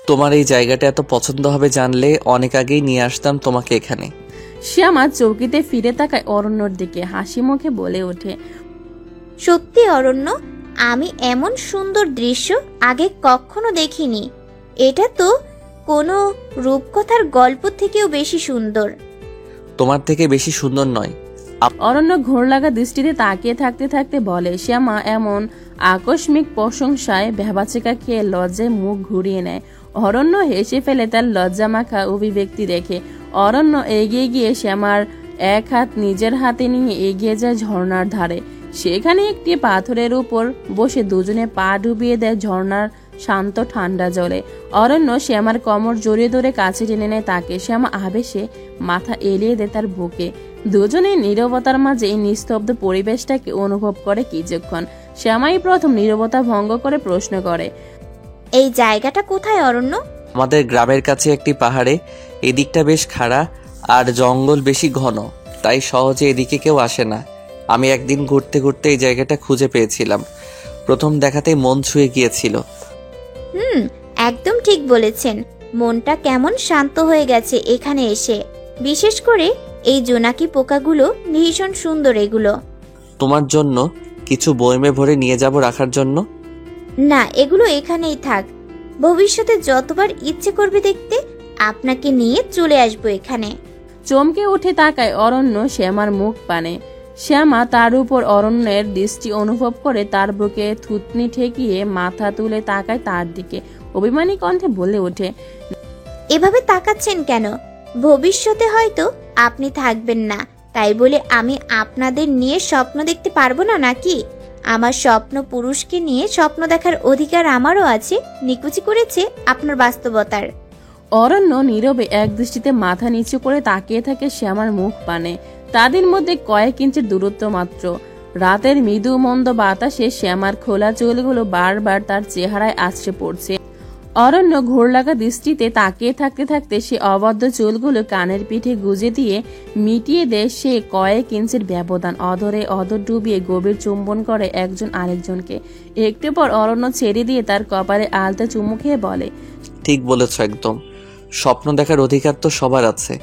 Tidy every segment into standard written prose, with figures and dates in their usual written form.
তোমার এই জায়গাটা এত পছন্দ হবে জানলে অনেক আগেই নিয়ে আসতাম তোমাকে এখানে। শ্যামা চৌকিতে ফিরে তাকায় অরণ্যর দিকে, হাসি মুখে বলে ওঠে, সত্যি অরণ্য, আমি এমন সুন্দর দৃশ্য আগে কখনো দেখিনি। এটা তো কোনো রূপকথার গল্প থেকেও বেশি সুন্দর। তোমার থেকে বেশি সুন্দর নয়। অরণ্য ঘোর লাগা দৃষ্টিতে তাকিয়ে থাকতে থাকতে বলে। শ্যামা এমন আকস্মিক প্রশংসায় ভেবাচেকা খেয়ে লজ্জায় মুখ ঘুরিয়ে নেয়। অরণ্য হেসে ফেলে তার লজ্জামাখা অভিব্যক্তি দেখে। অরণ্য এগিয়ে গিয়ে শ্যামার এক হাত নিজের হাতে নিয়ে এগিয়ে যায় ঝর্ণার ধারে। সেখানে একটি পাথরের উপর বসে দুজনে পা ডুবিয়ে দেয় ঝর্ণার শান্ত ঠান্ডা জলে। অরণ্য শ্যামার কোমর জড়িয়ে ধরে কাছে টেনে নেয় তাকে। শ্যামা আবেশে মাথা এলিয়ে দেয় তার বুকে। দুজনে নীরবতার মাঝে এই নিস্তব্ধ পরিবেশটাকে অনুভব করে কিছুক্ষণ। শ্যামাই প্রথম নীরবতা ভঙ্গ করে প্রশ্ন করে, এই জায়গাটা কোথায় অরণ্য? আমাদের গ্রামের কাছে একটি পাহাড়ে। এদিকটা বেশ খাড়া আর জঙ্গল বেশি ঘন, তাই সহজে এদিকে কেউ আসে না। আমি একদিন ঘুরতে ঘুরতে এই জায়গাটা খুঁজে পেয়েছিলাম। প্রথম দেখাতেই মন ছুঁয়ে গিয়েছিল। একদম ঠিক বলেছেন। মনটা কেমন শান্ত হয়ে গেছে এখানে এসে। বিশেষ করে এই জোনাকি পোকাগুলো ভীষণ সুন্দর। এগুলো তোমার জন্য কিছু বয়মে ভরে নিয়ে যাব রাখার জন্য। না, এগুলো এখানেই থাক। ভবিষ্যতে যতবার ইচ্ছে করবে দেখতে আপনাকে নিয়ে চলে আসবো এখানে। চমকে উঠে তাকায় অরণ্য শ্যামার মুখ পানে। শ্যামা তার উপর অরণ্যের দৃষ্টি অনুভব করে তার বুকে থুতনি ঠেকিয়ে মাথা তুলে তাকায় তার দিকে। অভিমানী কণ্ঠে বলে ওঠে, এভাবে তাকাচ্ছেন কেন? ভবিষ্যতে হয়তো আপনি থাকবেন না, তাই বলে আমি আপনাদের নিয়ে স্বপ্ন দেখতে পারবো না নাকি? আমার স্বপ্ন পুরুষকে নিয়ে স্বপ্ন দেখার অধিকার আমারও আছে। নিকুচি করেছে আপনার বাস্তবতার। অরণ্য নীরবে এক দৃষ্টিতে মাথা নিচু করে তাকিয়ে থাকে শ্যামার মুখ পানে। তাদের মধ্যে কয়েক ইঞ্চির দূরত্ব মাত্র। রাতের মৃদু মন্দ বাতাসে শ্যামার খোলা চুলগুলো বারবার তার চেহারায় আছড়ে পড়ছে। অরণ্য ঘোর লাগা দৃষ্টিতে তাকিয়ে থাকতে থাকতে সে অবদ্ধ চুলগুলো কানের পিঠে গুজে দিয়ে মিটিয়ে দেয় সে কয়েক ইঞ্চির ব্যবধান। অধরে অধর ডুবিয়ে গভীর চুম্বন করে একজন আরেকজনকে। একটু পর অরণ্য ছেড়ে দিয়ে তার কপালে আলতে চুমু খেয়ে বলে, ঠিক বলেছ একদম। স্বপ্ন দেখার অধিকার তো সবার আছে,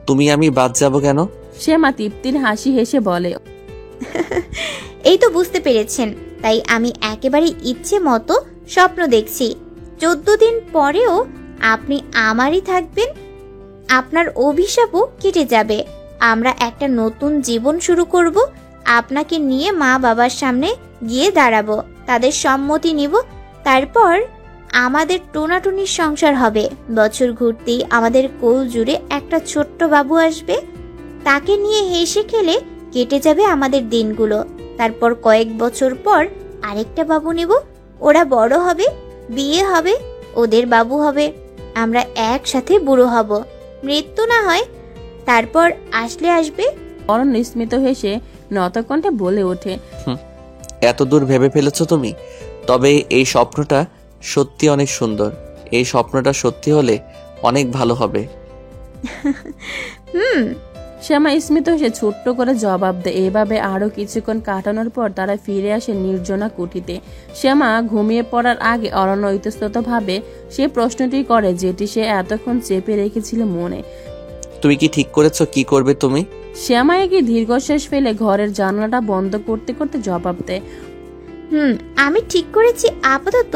তুমি আমি বাদ যাব কেন? শ্যামা তৃপ্তির হাসি হেসে বলে, এই তো বুঝতে পেরেছেন। তাই আমি একেবারে ইচ্ছে মতো স্বপ্ন দেখছি। 14 দিন পরেও আপনি আমারই থাকবেন। আপনার অভিশাপও কেটে যাবে। আমরা একটা নতুন জীবন শুরু করব। আপনাকে নিয়ে মা বাবার সামনে গিয়ে দাঁড়াবো, তাদের সম্মতি নিব। তারপর আমাদের টোনাটুনির সংসার হবে। বছর ঘুরতেই আমাদের কোল জুড়ে একটা ছোট্ট বাবু আসবে। তাকে নিয়ে হেসে খেলে কেটে যাবে আমাদের দিনগুলো। তারপর কয়েক বছর পর আরেকটা বাবু নেব। ওরা বড় হবে, বিয়ে হবে, ওদের বাবু হবে। আমরা একসাথে বুড়ো হব। মৃত্যু না হয় তারপর আসলে আসবে। অরণ্য স্মিত হেসে নতকণ্ঠে বলে ওঠে, এত দূর ভেবে ফেলেছো তুমি? তবে এই স্বপ্নটা সত্যি অনেক সুন্দর। এই স্বপ্নটা সত্যি হলে অনেক ভালো হবে। শ্যামা স্মিত হেসে ছোট্ট করে জবাব দেয়। এভাবে আরো কিছুক্ষণ কাটানোর পর তারা ফিরে আসে নির্জনা কুঠিতে। শ্যামা ঘুমিয়ে পড়ার আগে অরণ্য ইতস্তত ভাবে সে প্রশ্নটি করে যেটি সে এতক্ষণ চেপে রেখেছিল মনে। তুমি কি ঠিক করেছো কি করবে তুমি? শ্যামা এগিয়ে দীর্ঘশ্বাস ফেলে ঘরের জানালাটা বন্ধ করতে করতে জবাব দেয়, আমি ঠিক করেছি। আপাতত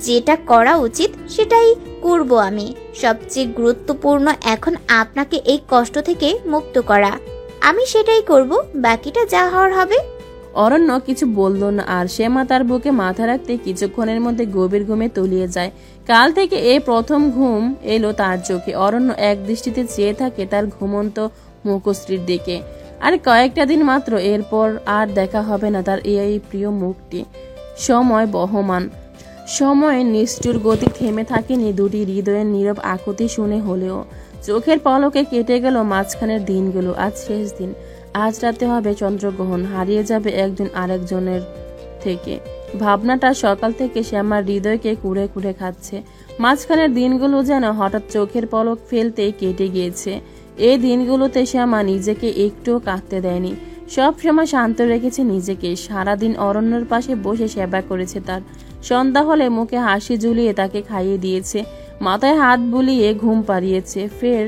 যেটা করা উচিত সেটাই করব আমি। সবচেয়ে গুরুত্বপূর্ণ এখন আপনাকে এই কষ্ট থেকে মুক্ত করা। আমি সেটাই করব, বাকিটা যা হওয়ার হবে। অরণ্য কিছু বলল না, আর শ্যামা তার বুকে মাথা রাখতে কিছুক্ষণের মধ্যে গভীর ঘুমে তলিয়ে যায়। কাল থেকে এই প্রথম ঘুম এলো তার চোখে। অরণ্য এক দৃষ্টিতে চেয়ে থাকে তার ঘুমন্ত মুখশ্রীর দিকে। আর কয়েকটা দিন মাত্র, এরপর আর দেখা হবে না তার এই প্রিয় মুখটি। সময় বহমান, সময়ের নিষ্ঠুর গতি থেমে থাকেনি দুটি হৃদয়ের নীরব আকুতি শুনে হলেও। চোখের পলকে কেটে গেল মাঝখানের দিনগুলো। আজ শেষ দিন। আজ রাতে হবে চন্দ্রগ্রহণ। হারিয়ে যাবে একজন আরেকজনের থেকে। ভাবনাটা সকাল থেকে শ্যামার হৃদয়কে কুড়ে কুড়ে খাচ্ছে। মাঝখানের দিনগুলো যেন হঠাৎ চোখের পলক ফেলতেই কেটে গিয়েছে। এই দিনগুলোতে শ্যামা নিজেকে একটুও কাঁদতে দেয়নি। সব সময় শান্ত রেখেছে নিজেকে। সারাদিন অরণ্যের পাশে বসে সেবা করেছে তার। সন্ধ্যা হলে মুখে হাসি ঝুলিয়ে তাকে খাইয়ে দিয়েছে। মাথায় হাত বুলিয়ে ঘুম পাড়িয়েছে। ফের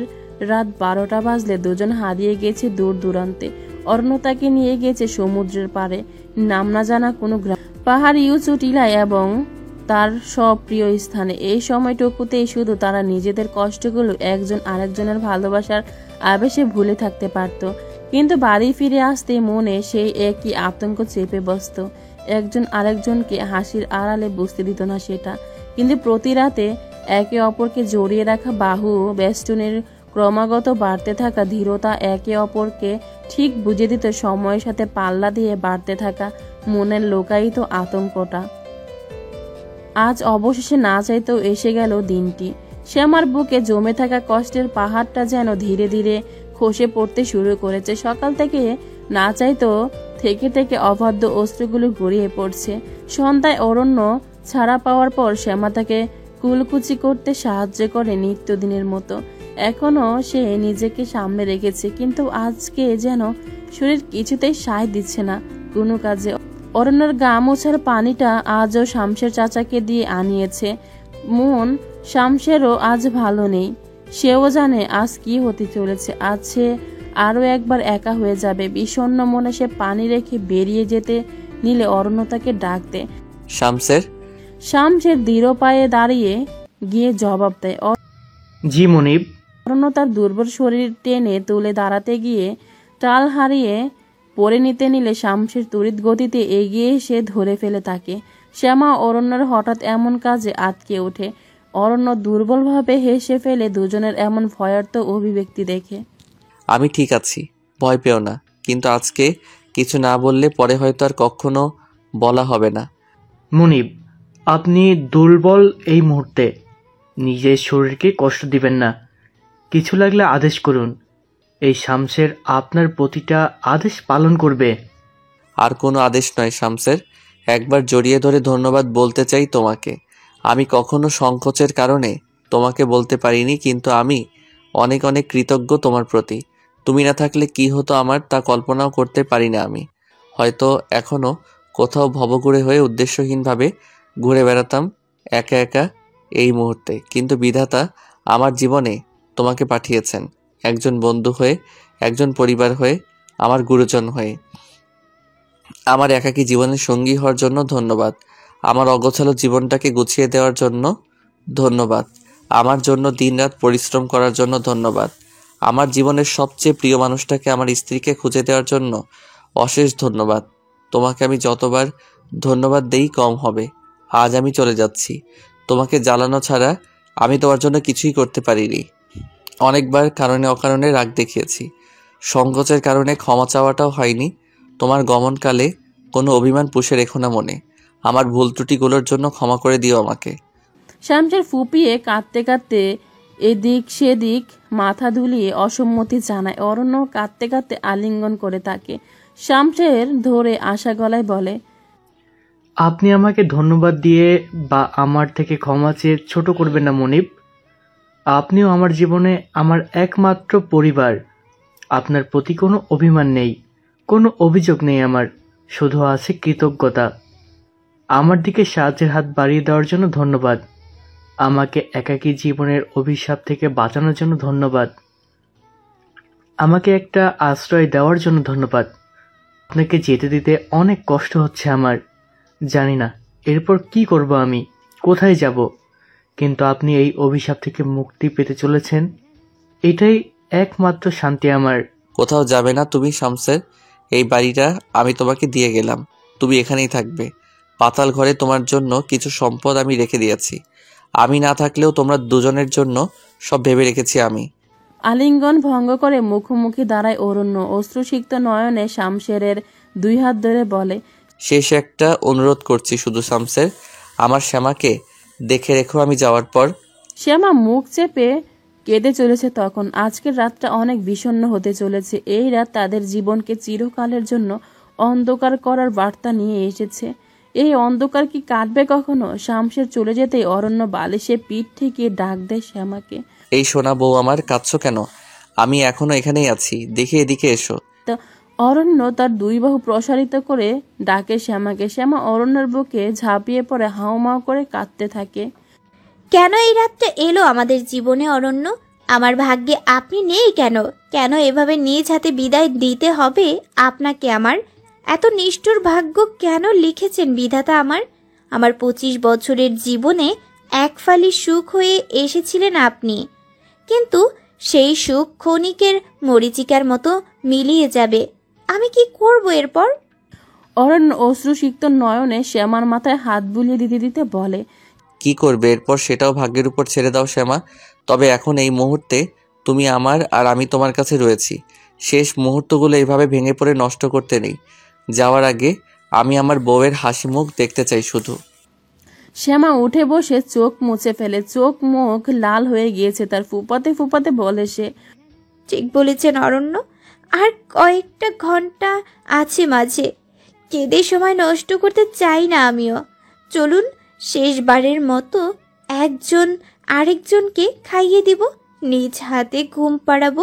রাত 12টা বাজলে দুজন হারিয়ে গেছে দূর দূরান্তে। অরণ্য তাকে নিয়ে গেছে সমুদ্রের পাড়ে, নাম না জানা কোনো গ্রাম, পাহাড়ি উঁচু টিলায় এবং তার সব প্রিয় স্থানে। এই সময়টুকুতেই শুধু তারা নিজেদের কষ্টগুলো একজন আরেকজনের ভালোবাসার আবেশে ভুলে থাকতে পারত। কিন্তু বাড়ি ফিরে আসতে মনে সেই একই আতঙ্ক চেপে বসত। একজন আরেকজনকে হাসির আড়ালে বুঝতে দিত না সেটা। কিন্তু প্রতি রাতে একে অপরকে জড়িয়ে রাখা বাহু বেষ্টনের ক্রমাগত বাড়তে থাকা ধীরতা একে অপরকে ঠিক বুঝে দিত সময়ের সাথে পাল্লা দিয়ে বাড়তে থাকা মনের লোকায়িত আতঙ্কটা। আজ অবশেষে না চাইতেও এসে গেল দিনটি। শ্যামার বুকে জমে থাকা কষ্টের পাহাড়টা যেন ধীরে ধীরে খসে পড়তে শুরু করেছে। সকাল থেকে না চাইতেও থেকে থেকে অবাধ্য অস্ত্রগুলো গড়িয়ে পড়ছে। সন্ধ্যায় অরণ্য ছাড়া পাওয়ার পর শ্যামা তাকে কুলকুচি করতে সাহায্য করে নিত্যদিনের মতো। এখনো সে নিজেকে সামনে রেখেছে, কিন্তু আজকে যেন শরীর কিছুতেই সায় দিচ্ছে না কোনো কাজে। অরণ্যর গা মোছার পানিটা আজও শামসের চাচাকে দিয়ে আনিয়েছে। মন শামসেরও আজ ভালো নেই। সেও জানে আজ কি হতে চলেছে। আজ সে আরো একবার একা হয়ে যাবে। বিষণ্ণ মনে সে পানি রেখে বেরিয়ে যেতে নিলে অরণ্য তাকে ডাক দেয়। শামসের দৃঢ় পায়ে দাঁড়িয়ে গিয়ে জবাব দেয়, জি মনিব। অরণ্য তার দুর্বল শরীর টেনে তুলে দাঁড়াতে গিয়ে টাল হারিয়ে পড়ে নিতে নিলে শামসের তড়িৎ গতিতে এগিয়ে এসে ধরে ফেলে তাকে। শ্যামা অরণ্যের হঠাৎ এমন কাজে আটকে ওঠে। অরণ্য দুর্বলভাবে হেসে ফেলে দুজনের এমন ভয়ার্ত অভিব্যক্তি দেখে। আমি ঠিক আছি, ভয় পেও না। কিন্তু আজকে কিছু না বললে পরে হয়তো আর কখনো বলা হবে না। মনিব, আপনি দুর্বল এই মুহূর্তে। নিজের শরীরকে কষ্ট দিবেন না। কিছু লাগলে আদেশ করুন। এই শামসের আপনার প্রতিটা আদেশ পালন করবে। আর কোনো আদেশ নয় শামসের, একবার জড়িয়ে ধরে ধন্যবাদ বলতে চাই তোমাকে। আমি কখনো সংকোচের কারণে তোমাকে বলতে পারিনি, কিন্তু আমি অনেক অনেক কৃতজ্ঞ তোমার প্রতি। তুমি না থাকলে কি হতো আমার তা কল্পনাও করতে পারি না আমি। হয়তো এখনো কোথাও ভবঘুরে হয়ে উদ্দেশ্যহীনভাবে ঘুরে বেড়াতাম একা একা এই মুহূর্তে, কিন্তু বিধাতা আমার জীবনে তোমাকে পাঠিয়েছেন একজন বন্ধু হয়ে, একজন পরিবার হয়ে, আমার গুরুজন হয়ে। আমার একাকী জীবনের সঙ্গী হওয়ার জন্য ধন্যবাদ। আমার অগোছালো জীবনটাকে গুছিয়ে দেওয়ার জন্য ধন্যবাদ। আমার জন্য দিনরাত পরিশ্রম করার জন্য ধন্যবাদ। আমার জীবনের সবচেয়ে প্রিয় মানুষটাকে, আমার স্ত্রীকে খুঁজে দেওয়ার জন্য অশেষ ধন্যবাদ। তোমাকে আমি যতবার ধন্যবাদ দেই কম হবে। আজ আমি চলে যাচ্ছি। তোমাকে জ্বালানো ছাড়া আমি তোমার জন্য কিছুই করতে পারিনি। অনেকবার কারণে অকারণে রাগ দেখিয়েছি, সংকোচের কারণে ক্ষমা চাওয়াটাও হয়নি। তোমার গমনকালে কোনো অভিমান পুষে রেখো না মনে। আমার ভুল ত্রুটিগুলোর জন্য ক্ষমা করে দিও আমাকে। শামসের ফুপিয়ে কাঁদতে কাঁদতে এদিক সেদিক মাথা দুলিয়ে অসম্মতি জানায়। অরণ্য কাঁদতে কাঁদতে আলিঙ্গন করে তাকে। শামসের ধরে আশা গলায় বলে, আপনি আমাকে ধন্যবাদ দিয়ে বা আমার থেকে ক্ষমা চেয়ে ছোট করবেন না মনিব। আপনিও আমার জীবনে আমার একমাত্র পরিবার। আপনার প্রতি কোনো অভিমান নেই, কোনো অভিযোগ নেই আমার, শুধু আছে কৃতজ্ঞতা। আমার দিকে সাহায্যের হাত বাড়িয়ে দেওয়ার জন্য ধন্যবাদ। আমাকে একাকী জীবনের অভিশাপ থেকে বাঁচানোর জন্য ধন্যবাদ। আমাকে একটা আশ্রয় দেওয়ার জন্য ধন্যবাদ। আপনাকে যেতে দিতে অনেক কষ্ট হচ্ছে আমার। জানি না এরপর কি করব, আমি কোথায় যাব, কিন্তু আপনি এই অভিশাপ থেকে মুক্তি পেতে চলেছেন, এটাই একমাত্র শান্তি আমার। কোথাও যাবে না তুমি শামসের। এই বাড়িটা আমি তোমাকে দিয়ে গেলাম, তুমি এখানেই থাকবে। পাতাল ঘরে তোমার জন্য কিছু সম্পদ আমি রেখে দিয়েছি। আমি না থাকলেও তোমরা দুজনের জন্য সব ভেবে রেখেছি আমি। আলিঙ্গন ভঙ্গ করে মুখোমুখি দাঁড়ায় অরণ্য। অশ্রুসিক্ত নয়নে শামশেরের 2 হাত ধরে বলে, শেষ একটা অনুরোধ করছি শুধু শামসের, আমার শ্যামাকে দেখে রেখো আমি যাওয়ার পর। শ্যামা মুখ চেপে কেঁদে চলেছে তখন। আজকের রাতটা অনেক বিষণ্ণ হতে চলেছে। এই রাত তাদের জীবনকে চিরকালের জন্য অন্ধকার করার বার্তা নিয়ে এসেছে। এই অন্ধকার কি কাটবে কখনো? শামশের চলে যেতেই অরণ্য বালিশে পিঠ ঠেকিয়ে ডাক দেয় শ্যামাকে। এই সোনা বউ আমার, কাঁদছো কেন? আমি এখনো এখানেই আছি, দেখে এদিকে এসো। অরণ্য তার 2 বাহু প্রসারিত করে ডাকে শ্যামাকে। শ্যামা অরণ্যের বুকে ঝাঁপিয়ে পড়ে হাউমাউ করে কাঁদতে থাকে। কেন এই রাতটা এলো আমাদের জীবনে অরণ্য? আমার ভাগ্যে আপনি নেই কেন? কেন এভাবে নিজ হাতে বিদায় দিতে হবে আপনাকে আমার? এত নিষ্ঠুর ভাগ্য কেন লিখেছেন বিধাতা আমার? আমার 25 বছরের জীবনে এক ফালি সুখ হয়ে এসেছিলেন আপনি, কিন্তু সেই সুখ ক্ষণিকের মরীচিকার মতো মিলিয়ে যাবে। আমি কি করব এরপর? অরণ্য অশ্রুসিক্ত নয়নে শ্যামার মাথায় হাত বুলিয়ে দিতে দিতে বলে, কি করবে এরপর সেটাও ভাগ্যের উপর ছেড়ে দাও শ্যামা। তবে এখন এই মুহূর্তে তুমি আমার আর আমি তোমার কাছে রয়েছি। শেষ মুহূর্তগুলো এইভাবে ভেঙে পড়ে নষ্ট করতে নেই। যাওয়ার আগে আমি আমার বউয়ের হাসি মুখ দেখতে চাই শুধু। শ্যামা উঠে বসে চোখ মুছে ফেলে, চোখ মুখ লাল হয়ে গিয়েছে তার। ফুপাতে ফুপাতে বলে সে, ঠিক বলেছেন অরণ্য, আর কয়েকটা ঘন্টা আছে মাঝে। কেঁদে সময় নষ্ট করতে চাই না আমিও। চলুন শেষবারের মতো একজন আরেকজনকে খাইয়ে দিব, নিজ হাতে ঘুম পাড়াবো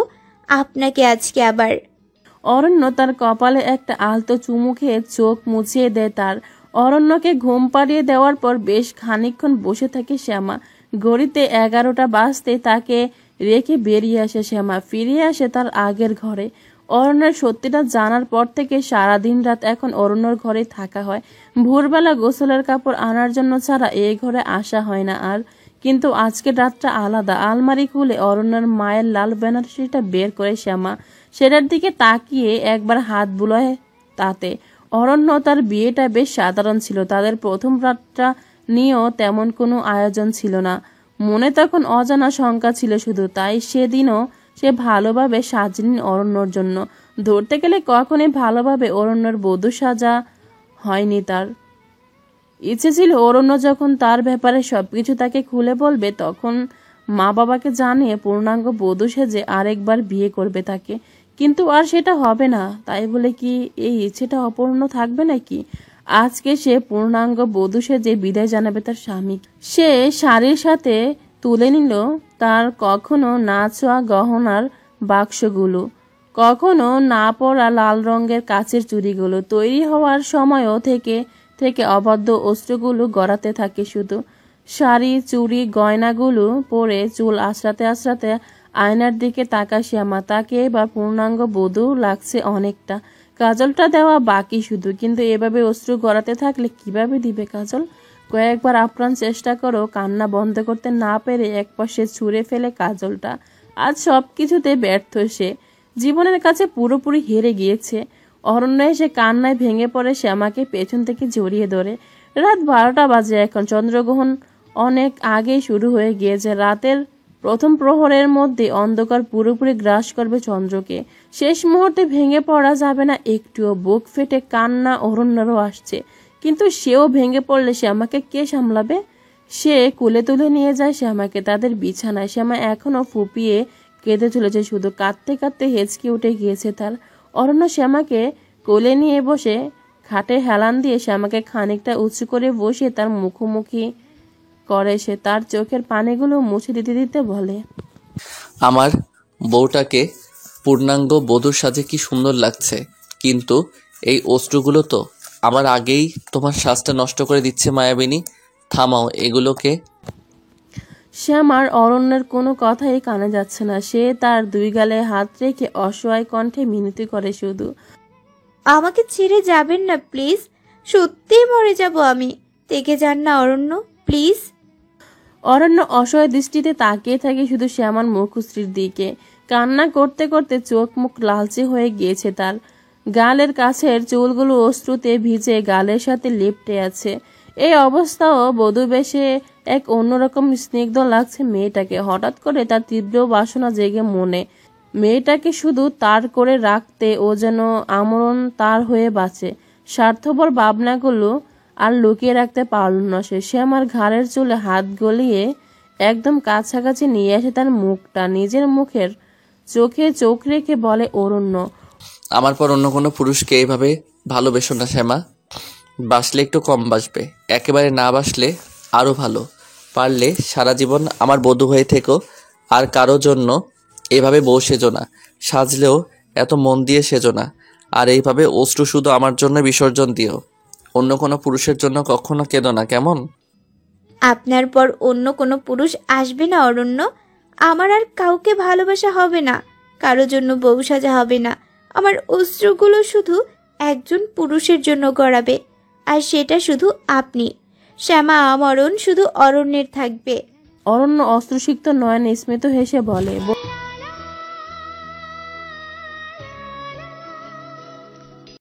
আপনাকে আজকে আবার। অরণ্য তার কপালে একটা আলতো চুমু খেয়ে চোখ মুছিয়ে দেয় তার। অরণ্যকে ঘুম পাড়িয়ে দেওয়ার পর বেশ খানিকক্ষণ বসে থাকে শ্যামা। ঘড়িতে 11টা বাজতে তাকে রেখে বেরিয়ে আসে শ্যামা, ফিরে আসে তার আগের ঘরে। অরণ্যের সত্যিটা জানার পর থেকে সারাদিন রাত এখন অরণ্যর ঘরে থাকা হয়। ভোরবেলা গোসলের কাপড় আনার জন্য ছাড়া এই ঘরে আসা হয় না আর। কিন্তু আজকের রাতটা আলাদা। আলমারি খুলে অরণ্যের মায়ের লাল বেনারসিটা বের করে শ্যামা সেটার দিকে তাকিয়ে একবার হাত বুলায় তাতে। অরণ্য তার বিয়েটা বেশ সাধারণ ছিল, তাদের প্রথম রাতটা নিয়েও তেমন কোনো আয়োজন ছিল না। মনে তখন অজানা শঙ্কা ছিল শুধু, তাই সেদিনও সে ভালোভাবে সাজেনি অরণ্যর জন্য। ধরতে গেলে কখনই ভালোভাবে অরণ্যর বধূ সাজা হয়নি তার। ইচ্ছে ছিল অরণ্য যখন তার ব্যাপারে সবকিছু তাকে খুলে বলবে তখন মা বাবাকে জানিয়ে পূর্ণাঙ্গ বধূ সেজে আরেকবার বিয়ে করবে তাকে। কিন্তু আর সেটা হবে না, তাই বলে কি এই ইচ্ছেটা অপূর্ণ থাকবে নাকি? আজকে সে পূর্ণাঙ্গ বধূ সেজে বিদায় জানাবে তার স্বামী। সে শাড়ির সাথে তুলে নিল তার কখনো না ছোঁয়া গহনার বাক্সগুলো, কখনো না পরা লাল রঙের কাচের চুড়িগুলো। তৈরি হওয়ার সময়ও থেকে থেকে অবাধ্য অস্ত্রগুলো গড়াতে থাকে শুধু। শাড়ি চুড়ি গয়নাগুলো পরে চুল আশ্রাতে আশ্রাতে আয়নার দিকে তাকা শ্যামা। তাকে এবার পূর্ণাঙ্গ বধূ লাগছে অনেকটা। কাজলটা দেওয়া বাকি শুধু, কিন্তু এভাবে অস্ত্র গড়াতে থাকলে কিভাবে দিবে কাজল? কয়েকবার আপ্রাণ চেষ্টা করো কান্না বন্ধ করতে না পেরে একপাশে ছুঁড়ে ফেলে কাজলটা। আজ সব কিছুতে ব্যর্থ সে, জীবনের কাছে পুরোপুরি হেরে গিয়েছে। অরণ্য এসে কান্নায় ভেঙে পড়ে শ্যামাকে পেছন থেকে জড়িয়ে ধরে। রাত 12টা বাজে এখন। চন্দ্রগ্রহণ অনেক আগেই শুরু হয়ে গিয়েছে। রাতের প্রথম প্রহরের মধ্যে অন্ধকার পুরোপুরি গ্রাস করবে চন্দ্রকে। শেষ মুহূর্তে ভেঙে পড়া যাবে না একটুও। বুক ফেটে কান্না অরণ্যরও আসছে, কিন্তু সেও ভেঙে পড়লে শ্যামাকে কে সামলাবে? সে কোলে তুলে নিয়ে যায় শ্যামাকে তাদের বিছানায়। শ্যামা এখনো ফুপিয়ে কেঁদে চলেছে শুধু, কাঁদতে কাঁদতে হেঁচকে উঠে গিয়েছে তার। অরণ্য শ্যামাকে কোলে নিয়ে বসে খাটে হেলান দিয়ে শ্যামাকে খানিকটা উঁচু করে বসে তার মুখোমুখি করে সে। তার চোখের পানিগুলো মুছে দিতে দিতে বলে, আমার বউটাকে পূর্ণাঙ্গ বধূর সাজে কি সুন্দর লাগছে, কিন্তু এই অস্ত্রগুলো তো আমার আগেই তোমার সাজটা নষ্ট করে দিচ্ছে মায়াবিনী। থামাও এগুলোকে। শ্যামার অরণ্যের কোনো কথাই কানে যাচ্ছে না। সে তার 2 গালে হাত রেখে অসহায় কণ্ঠে মিনতি করে শুধু, আমাকে ছেড়ে যাবেন না প্লিজ, সত্যিই মরে যাব আমি। থেকে যান না অরণ্য, প্লিজ। অরণ্য অসহায় দৃষ্টিতে তাকিয়ে থাকে শুধু শ্যামার মুখশ্রীর দিকে। কান্না করতে করতে চোখ মুখ লালচে হয়ে গিয়েছে তার। গালের কাছের চুলগুলো অশ্রুতে ভিজে গালের সাথে লেপ্টে আছে। এই অবস্থাও বধূ বেশে এক অন্যরকম স্নিগ্ধ লাগছে মেয়েটাকে। হঠাৎ করে তার তীব্র বাসনা জেগে মনে, মেয়েটাকে শুধু তার করে রাখতে ও যেন আমরণ তার হয়ে বাঁচে। স্বার্থপর ভাবনাগুলো আর লুকিয়ে রাখতে পারল না সে। আমার ঘাড়ের চুলে হাত গলিয়ে একদম কাছাকাছি নিয়ে আসে তার মুখটা নিজের মুখের চোখে চোখ রেখে বলে, অরণ্য, আমার পর অন্য কোনো পুরুষকে এইভাবে ভালোবেসো না শ্যামা। বাসলে একটু কম বাসবে, একেবারে না বাসলে আরও ভালো। পারলে সারা জীবন আমার বধূ হয়ে থেকো, আর কারো জন্য এইভাবে বউ সেজো না। সাজলেও এত মন দিয়ে সেজো না। আর এইভাবে অশ্রু শুধু আমার জন্য বিসর্জন দিও, অন্য কোনো পুরুষের জন্য কখনো কেঁদো না, কেমন? আপনার পর অন্য কোনো পুরুষ আসবে না অরণ্য। আমার আর কাউকে ভালোবাসা হবে না, কারো জন্য বউ সাজা হবে না। আমার অশ্রুগুলো শুধু একজন পুরুষের জন্য গড়াবে, আর সেটা শুধু আপনি। শ্যামা আমরণ শুধু অরণ্যের থাকবে। অরণ্য অস্ত্রসিক্ত নয়নে স্মিত হেসে বলে,